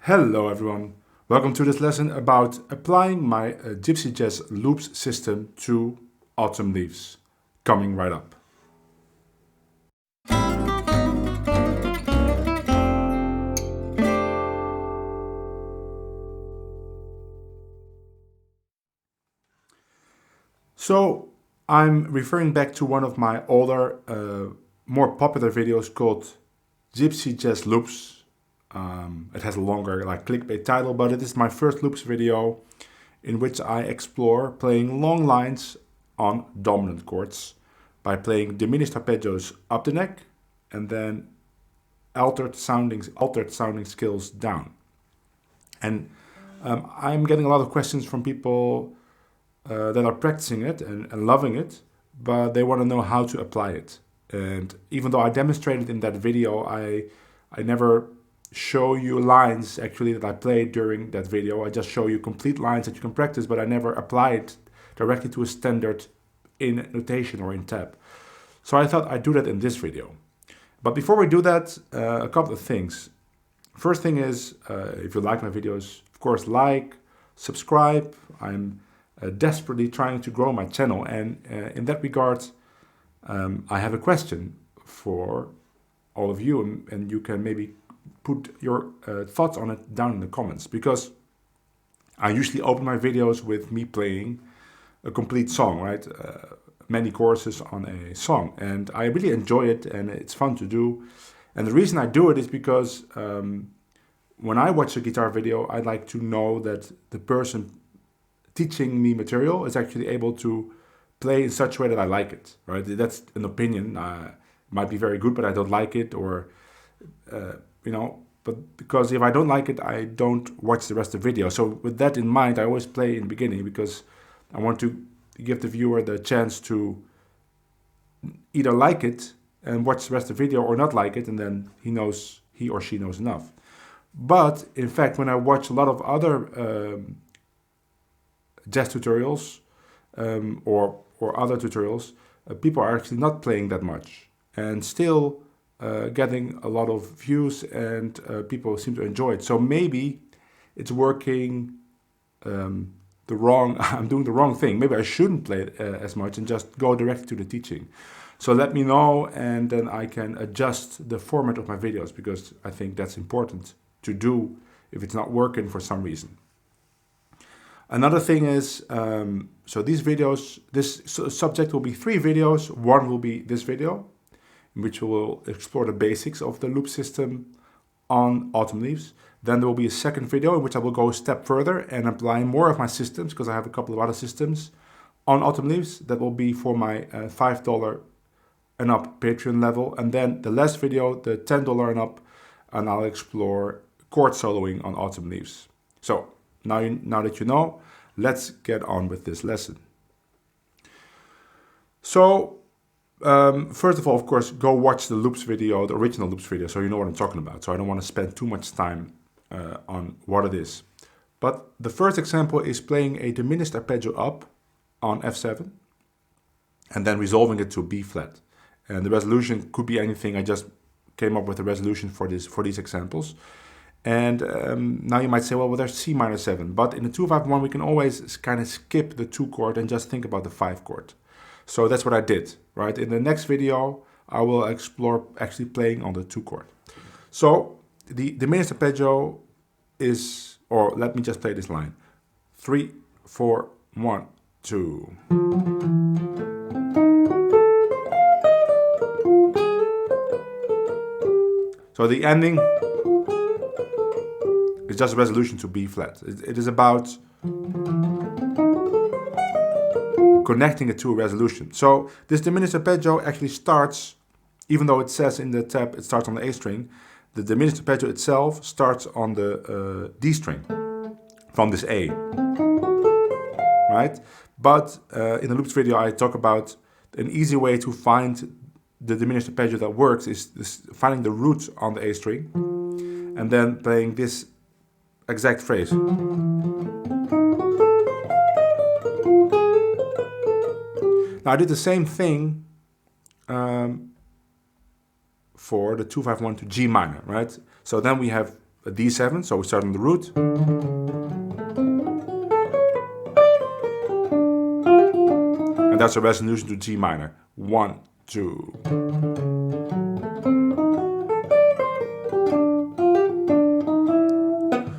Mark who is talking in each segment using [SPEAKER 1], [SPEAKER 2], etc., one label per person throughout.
[SPEAKER 1] Hello everyone, welcome to this lesson about applying my Gypsy Jazz loops system to Autumn Leaves. Coming right up. So I'm referring back to one of my older, more popular videos called Gypsy Jazz Loops. It has a longer clickbait title, but it is my first loops video in which I explore playing long lines on dominant chords by playing diminished arpeggios up the neck and then altered sounding scales down. And I'm getting a lot of questions from people that are practicing it and loving it, but they want to know how to apply it. And even though I demonstrated in that video, I never show you lines actually that I played during that video. I just show you complete lines that you can practice, but I never apply it directly to a standard in notation or in tab. So I thought I'd do that in this video. But before we do that, a couple of things. First thing is, if you like my videos, of course, like, subscribe. I'm desperately trying to grow my channel, and in that regard, I have a question for all of you, and you can maybe put your thoughts on it down in the comments, because I usually open my videos with me playing a complete song, right? Many choruses on a song, and I really enjoy it and it's fun to do. And the reason I do it is because when I watch a guitar video, I like to know that the person teaching me material is actually able to play in such a way that I like it, right? That's an opinion. Might be very good, but I don't like it, or but because if I don't like it, I don't watch the rest of the video. So with that in mind, I always play in the beginning because I want to give the viewer the chance to either like it and watch the rest of the video, or not like it, and then he or she knows enough. But in fact, when I watch a lot of other jazz tutorials or other tutorials, people are actually not playing that much and still getting a lot of views, and people seem to enjoy it. So maybe it's working I'm doing the wrong thing. Maybe I shouldn't play it as much and just go directly to the teaching. So let me know, and then I can adjust the format of my videos, because I think that's important to do if it's not working for some reason. Another thing is, so these videos, this subject will be 3 videos. One will be this video, in which we will explore the basics of the loop system on Autumn Leaves. Then there will be a second video in which I will go a step further and apply more of my systems, because I have a couple of other systems on Autumn Leaves. That will be for my $5 and up Patreon level. And then the last video, the $10 and up, and I'll explore chord soloing on Autumn Leaves. So now that you know, let's get on with this lesson. So first of all, of course, go watch the loops video, the original loops video, so you know what I'm talking about. So I don't want to spend too much time on what it is. But the first example is playing a diminished arpeggio up on F7 and then resolving it to B flat. And the resolution could be anything. I just came up with a resolution for these examples. And now you might say, well, there's C minor 7. But in the 251, we can always kind of skip the 2 chord and just think about the 5 chord. So that's what I did, right? In the next video, I will explore actually playing on the 2 chord. So the diminished arpeggio is, or let me just play this line. 3, 4, 1, 2. So the ending is just a resolution to B flat. It is about connecting it to a resolution. So this diminished arpeggio actually starts, even though it says in the tab it starts on the A string, the diminished arpeggio itself starts on the D string from this A, right? But in the loops video I talk about an easy way to find the diminished arpeggio that works is finding the root on the A string and then playing this exact phrase. Now I did the same thing for the 251 to G minor, right? So then we have a D7, so we start on the root. And that's a resolution to G minor. 1, 2.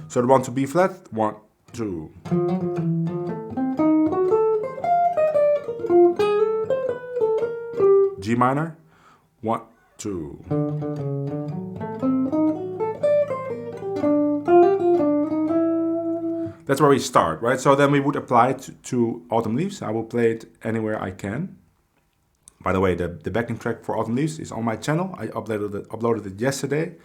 [SPEAKER 1] So the 1 to B flat, 1, 2. G minor, 1, 2. That's where we start, right? So then we would apply it to Autumn Leaves. I will play it anywhere I can. By the way, the backing track for Autumn Leaves is on my channel. I uploaded it yesterday.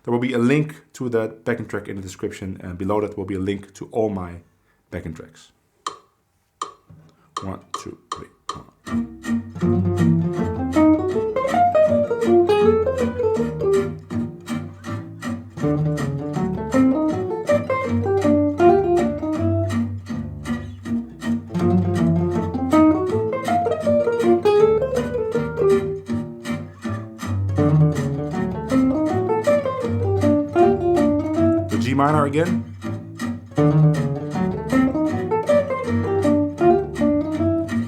[SPEAKER 1] There will be a link to that backing track in the description, and below that will be a link to all my backing tracks. 1, 2, 3, 1. G minor again.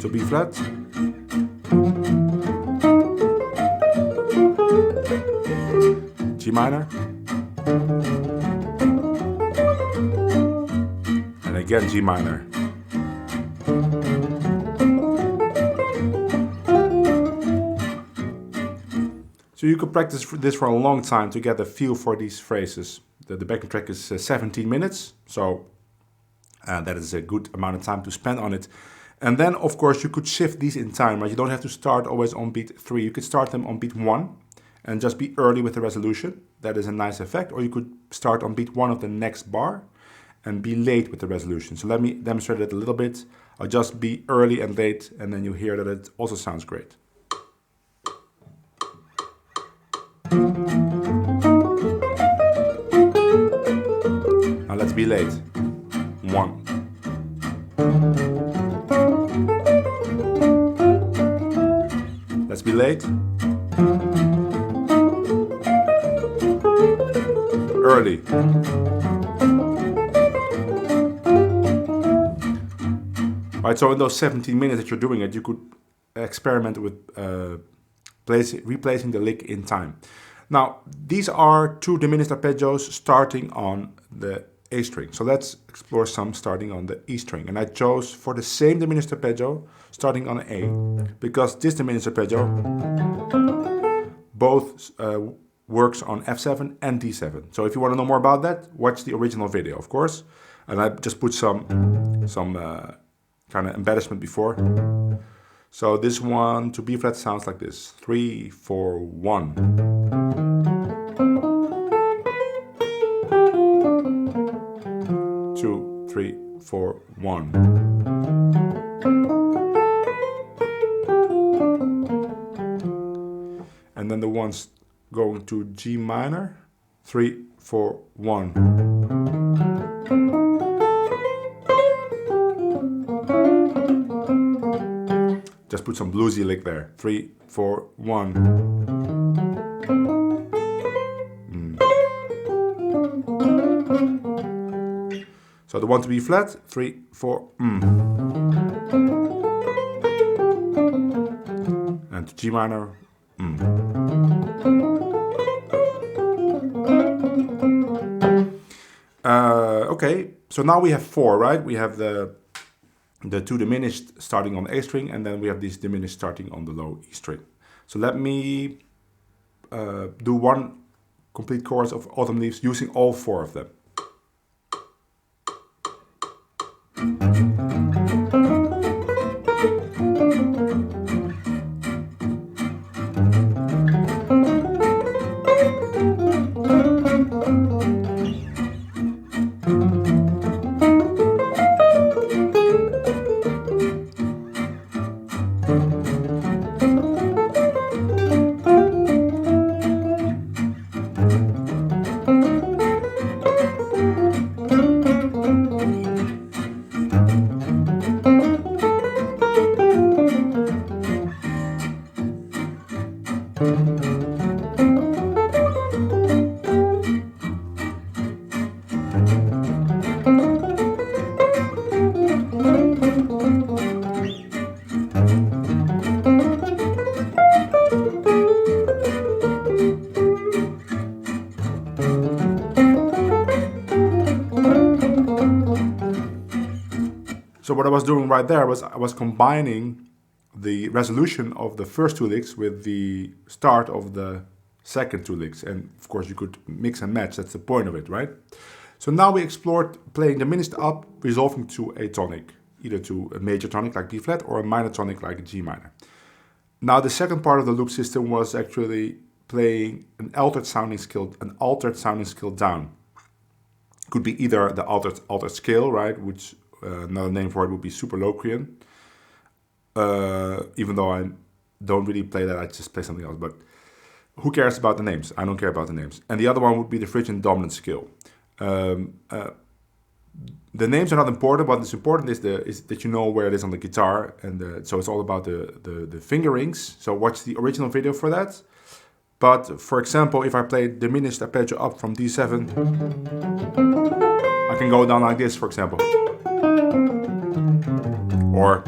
[SPEAKER 1] To B flat. G minor. And again G minor. So you could practice this for a long time to get a feel for these phrases. The backing track is 17 minutes, so that is a good amount of time to spend on it. And then, of course, you could shift these in time, right? You don't have to start always on beat 3. You could start them on beat 1 and just be early with the resolution. That is a nice effect. Or you could start on beat 1 of the next bar and be late with the resolution. So let me demonstrate it a little bit. I'll just be early and late, and then you hear that it also sounds great. Now let's be late. 1. Let's be late. Early. Right, so in those 17 minutes that you're doing it, you could experiment with replacing the lick in time. Now, these are 2 diminished arpeggios starting on the A string. So let's explore some starting on the E string. And I chose for the same diminished arpeggio starting on A, because this diminished arpeggio both works on F7 and D7. So if you want to know more about that, watch the original video, of course. And I just put some kind of embellishment before. So this one to B flat sounds like this. 3, 4, 1. 2, 3, 4, 1. And then the ones going to G minor. 3, 4, 1. Just put some bluesy lick there. 3, 4, 1. So the 1 to B flat, 3, 4, and to G minor, okay, so now we have 4, right? We have the 2 diminished starting on the A string, and then we have these diminished starting on the low E string. So let me do one complete chorus of Autumn Leaves using all 4 of them. So what I was doing right there was I was combining the resolution of the first 2 licks with the start of the second 2 licks. And of course you could mix and match, that's the point of it, right? So now we explored playing diminished up, resolving to a tonic, either to a major tonic like B flat or a minor tonic like G minor. Now the second part of the loop system was actually playing an altered sounding scale down. Could be either the altered scale, right, which another name for it would be super Locrian. Even though I don't really play that, I just play something else. But who cares about the names? I don't care about the names. And the other one would be the Phrygian dominant scale. The names are not important. What is important is that you know where it is on the guitar, and so it's all about the fingerings. So watch the original video for that. But for example, if I play diminished arpeggio up from D7, I can go down like this, for example. Or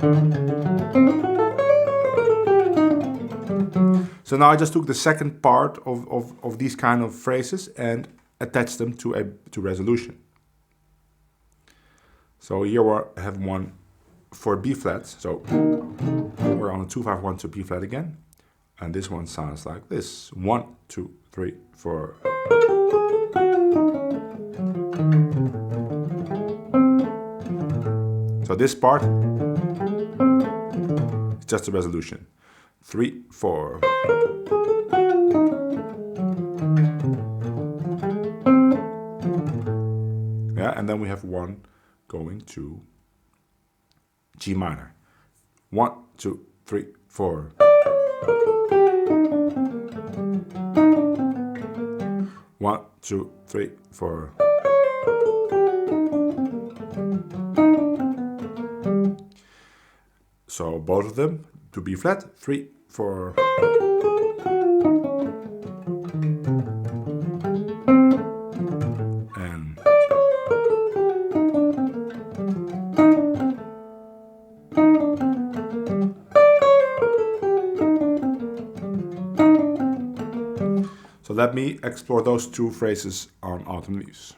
[SPEAKER 1] so now I just took the second part of these kind of phrases and attached them to resolution. So here we have one for B flat. So we're on a 2-5-1 to B flat again. And this one sounds like this. 1, 2, 3, 4. So this part is just a resolution. 3, 4. Yeah, and then we have one going to G minor. 1, 2, 3, 4. 1, 2, 3, 4. So both of them to B flat, 3, 4. And so let me explore those 2 phrases on Autumn Leaves.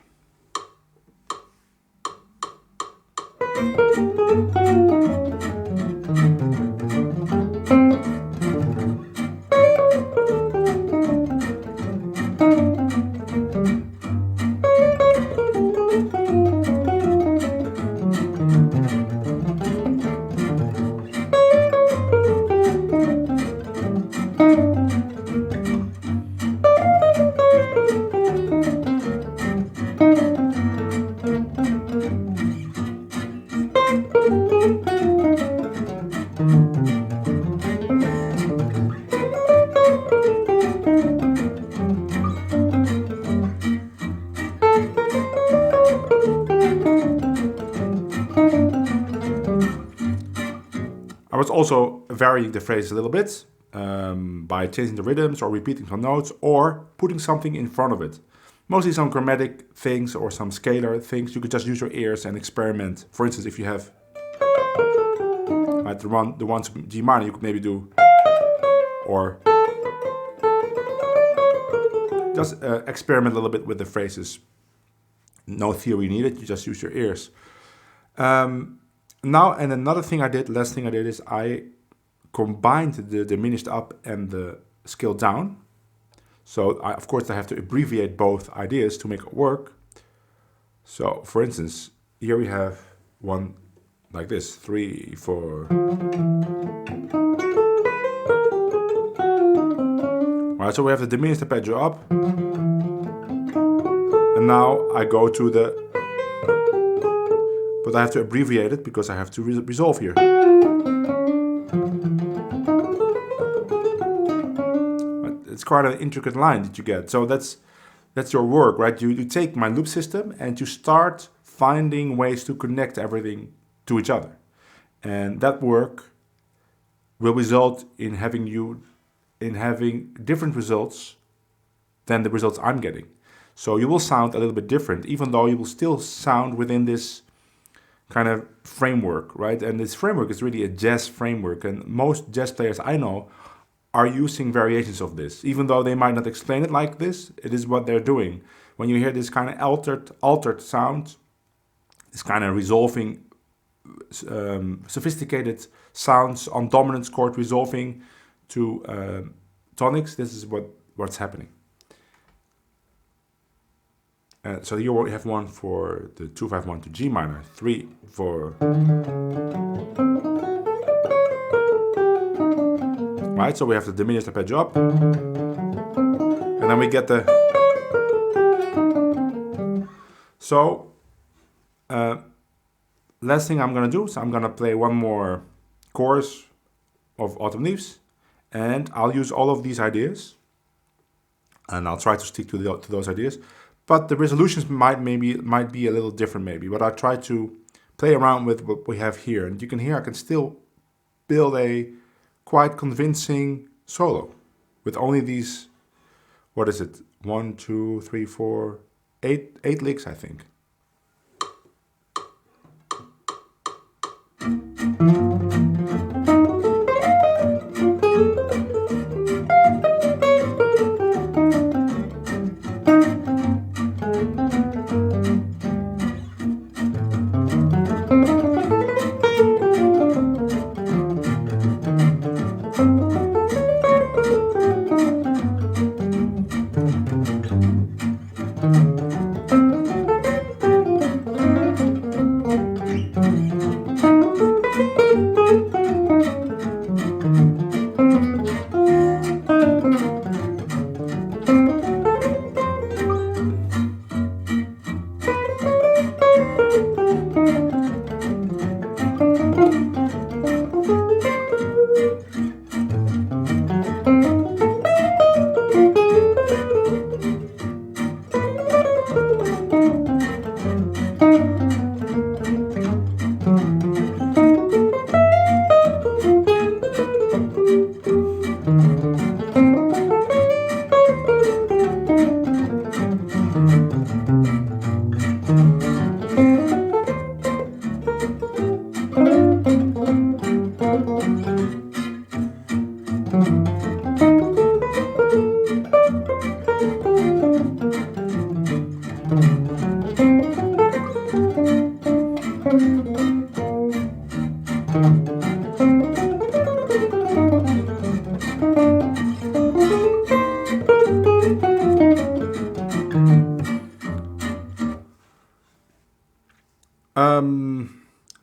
[SPEAKER 1] I was also varying the phrase a little bit by changing the rhythms or repeating some notes or putting something in front of it. mostly some chromatic things or some scalar things. You could just use your ears and experiment. For instance, if you have like the ones in G minor, you could maybe do, or just experiment a little bit with the phrases. No theory needed, you just use your ears. Now, and another thing I did, last thing I did, is I combined the diminished up and the scale down. So of course I have to abbreviate both ideas to make it work. So for instance, here we have one like this, 3, 4. Alright, so we have the diminished arpeggio up. And now I go to the, but I have to abbreviate it because I have to resolve here. It's quite an intricate line that you get. So that's your work, right? You take my loop system and you start finding ways to connect everything to each other. And that work will result in having different results than the results I'm getting. So you will sound a little bit different, even though you will still sound within this kind of framework, right? And this framework is really a jazz framework, and most jazz players I know are using variations of this. Even though they might not explain it like this, it is what they're doing. When you hear this kind of altered sound, this kind of resolving, sophisticated sounds on dominant chord resolving to tonics, this is what's happening. So here we have one for the 2-5-1 to G minor, 3, 4. Right, so we have the diminished arpeggio up, and then we get the. So, last thing I'm gonna do, so I'm gonna play one more chorus of Autumn Leaves, and I'll use all of these ideas, and I'll try to stick to those ideas. But the resolutions might be a little different maybe, but I try to play around with what we have here. And you can hear I can still build a quite convincing solo with only these, what is it, 1, 2, 3, 4, 8 licks I think.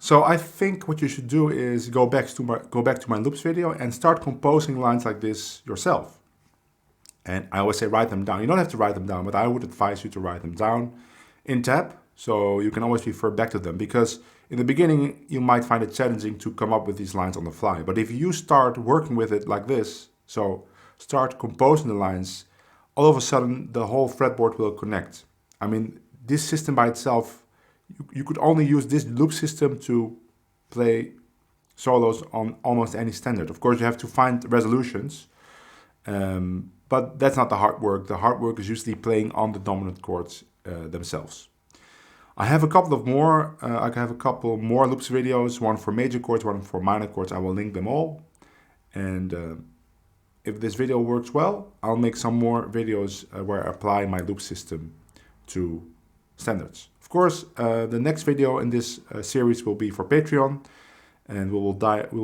[SPEAKER 1] So I think what you should do is go back to my loops video and start composing lines like this yourself. And I always say write them down. You don't have to write them down, but I would advise you to write them down in tab, so you can always refer back to them. Because in the beginning, you might find it challenging to come up with these lines on the fly. But if you start working with it like this, so start composing the lines, all of a sudden the whole fretboard will connect. I mean, this system by itself, you could only use this loop system to play solos on almost any standard. Of course, you have to find resolutions, But that's not the hard work. The hard work is usually playing on the dominant chords themselves. I have a couple more loops videos, one for major chords, one for minor chords. I will link them all. And if this video works well, I'll make some more videos where I apply my loop system to standards. Of course, the next video in this series will be for Patreon, and we will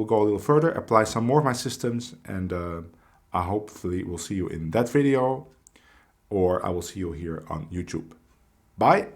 [SPEAKER 1] go a little further, apply some more of my systems, and I hopefully will see you in that video, or I will see you here on YouTube. Bye!